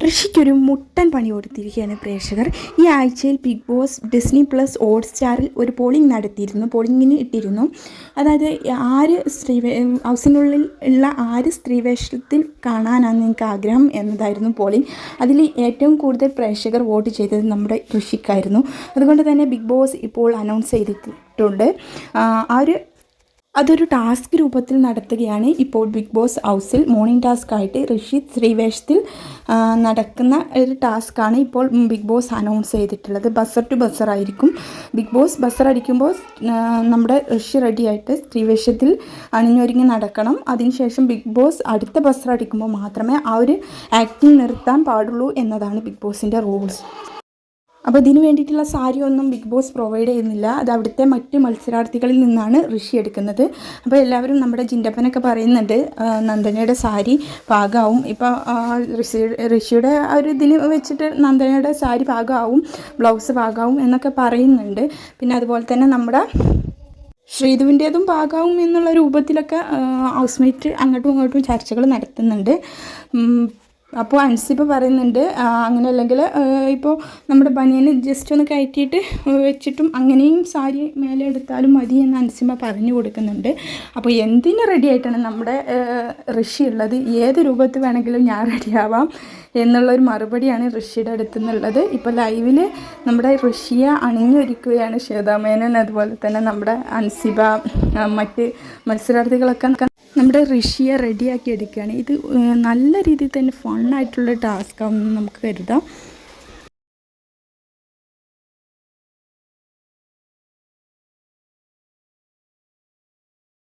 ഋഷിക്കൊരു മുട്ടൻ പണി കൊടുത്തിരിക്കുകയാണ് പ്രേക്ഷകർ. ഈ ആഴ്ചയിൽ ബിഗ് ബോസ് ഡിസ്നി പ്ലസ് ഹോട്ട്സ്റ്റാറിൽ ഒരു പോളിങ്ങിന് ഇട്ടിരുന്നു. അതായത് ഹൗസിനുള്ളിൽ ഉള്ള ആര് സ്ത്രീവേഷത്തിൽ കാണാനാണ് നിങ്ങൾക്ക് ആഗ്രഹം എന്നതായിരുന്നു പോളിംഗ്. അതിൽ ഏറ്റവും കൂടുതൽ പ്രേക്ഷകർ വോട്ട് ചെയ്തത് നമ്മുടെ ഋഷിക്കായിരുന്നു. അതുകൊണ്ട് തന്നെ ബിഗ് ബോസ് ഇപ്പോൾ അനൗൺസ് ചെയ്തിട്ടുണ്ട്. അതൊരു ടാസ്ക് രൂപത്തിൽ നടത്തുകയാണ്. ഇപ്പോൾ ബിഗ് ബോസ് ഹൗസിൽ മോർണിംഗ് ടാസ്ക് ആയിട്ട് ഋഷി സ്ത്രീവേഷത്തിൽ നടക്കുന്ന ഒരു ടാസ്ക്കാണ് ഇപ്പോൾ ബിഗ് ബോസ് അനൗൺസ് ചെയ്തിട്ടുള്ളത്. ബസർ ടു ബസർ ആയിരിക്കും. ബിഗ് ബോസ് ബസർ അടിക്കുമ്പോൾ നമ്മുടെ ഋഷി റെഡിയായിട്ട് സ്ത്രീവേഷത്തിൽ അണിഞ്ഞൊരുങ്ങി നടക്കണം. അതിനുശേഷം ബിഗ് ബോസ് അടുത്ത ബസർ അടിക്കുമ്പോൾ മാത്രമേ ആ ഒരു ആക്ടിങ് നിർത്താൻ പാടുള്ളൂ എന്നതാണ് ബിഗ് ബോസിൻ്റെ റൂൾസ്. അപ്പോൾ ഇതിന് വേണ്ടിയിട്ടുള്ള സാരി ഒന്നും ബിഗ് ബോസ് പ്രൊവൈഡ് ചെയ്യുന്നില്ല. അത് അവിടുത്തെ മറ്റ് മത്സരാർത്ഥികളിൽ നിന്നാണ് ഋഷി എടുക്കുന്നത്. അപ്പോൾ എല്ലാവരും നമ്മുടെ ജിൻഡപ്പനൊക്കെ പറയുന്നുണ്ട് നന്ദനയുടെ സാരി പാകമാവും. ഇപ്പോൾ ഋഷിയുടെ ആ ഒരു ഇതിന് വെച്ചിട്ട് നന്ദനയുടെ സാരി പാകമാവും, ബ്ലൗസ് പാകമാവും എന്നൊക്കെ പറയുന്നുണ്ട്. പിന്നെ അതുപോലെ തന്നെ നമ്മുടെ ശ്രീധുവിൻ്റേതും പാകമാവും എന്നുള്ള രൂപത്തിലൊക്കെ ഹൗസ്മേറ്റ് അങ്ങോട്ടും ഇങ്ങോട്ടും ചർച്ചകൾ നടത്തുന്നുണ്ട്. അപ്പോൾ അൻസിബ പറയുന്നുണ്ട് അങ്ങനെ അല്ലെങ്കിൽ ഇപ്പോൾ നമ്മുടെ ബനിയന് ജസ്റ്റ് ഒന്ന് കയറ്റിയിട്ട് വെച്ചിട്ടും അങ്ങനെയും സാരി മേലെ എടുത്താലും മതി എന്ന് അൻസിബ പറഞ്ഞു കൊടുക്കുന്നുണ്ട്. അപ്പോൾ എന്തിന് റെഡി ആയിട്ടാണ് നമ്മുടെ ഋഷി ഉള്ളത്? ഏത് രൂപത്തിൽ വേണമെങ്കിലും ഞാൻ റെഡിയാവാം എന്നുള്ളൊരു മറുപടിയാണ് ഋഷിയുടെ അടുത്ത് നിന്നുള്ളത്. ഇപ്പോൾ ലൈവിൽ നമ്മുടെ ഋഷിയെ അണിഞ്ഞൊരുക്കുകയാണ് ശ്വേതാമേനൻ, അതുപോലെ തന്നെ നമ്മുടെ അൻസിബ, മറ്റ് മത്സരാർത്ഥികളൊക്കെ നമ്മുടെ ഋഷിയെ റെഡിയാക്കി എടുക്കുകയാണ്. ഇത് നല്ല രീതിയിൽ തന്നെ ഫണ്ണായിട്ടുള്ള ടാസ്ക്കാണെന്ന് നമുക്ക് കരുതാം.